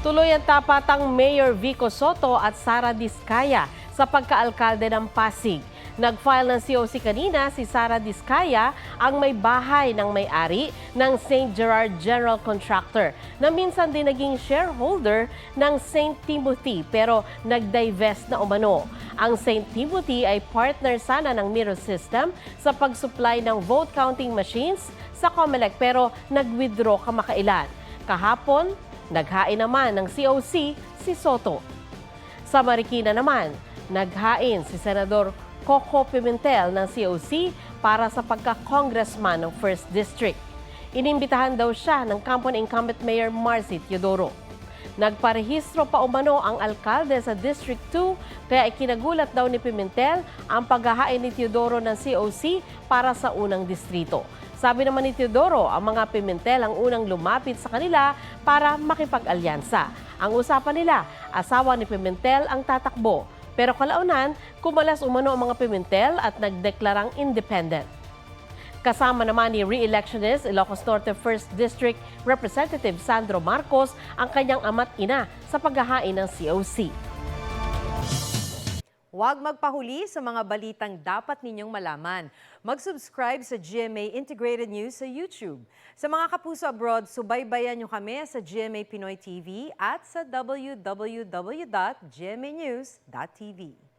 Tuloy ang tapatang Mayor Vico Soto at Sara Diskaya sa pagkaalkalde ng Pasig. Nag-file ng COC kanina si Sara Diskaya, ang may bahay ng may-ari ng St. Gerard General Contractor na minsan din naging shareholder ng St. Timothy pero nag-divest na umano. Ang St. Timothy ay partner sana ng Miro System sa pag-supply ng vote counting machines sa COMELEC pero nag-withdraw kamakailan. Kahapon, naghain naman ng COC si Soto. Sa Marikina naman, naghain si Senador Coco Pimentel ng COC para sa pagka-congressman ng 1st District. Inimbitahan daw siya ng kampo ni incumbent Mayor Marcy Teodoro. Nagparehistro pa umano ang alkalde sa District 2 kaya ikinagulat daw ni Pimentel ang paghahain ni Teodoro ng COC para sa unang distrito. Sabi naman ni Teodoro, ang mga Pimentel ang unang lumapit sa kanila para makipag-alyansa. Ang usapan nila, asawa ni Pimentel ang tatakbo. Pero kalaunan, kumalas umano ang mga Pimentel at nagdeklarang independent. Kasama naman ni re-electionist Ilocos Norte 1st District Representative Sandro Marcos ang kanyang ama't ina sa paghahain ng COC. Huwag magpahuli sa mga balitang dapat ninyong malaman. Mag-subscribe sa GMA Integrated News sa YouTube. Sa mga kapuso abroad, subaybayan nyo kami sa GMA Pinoy TV at sa www.gmanews.tv.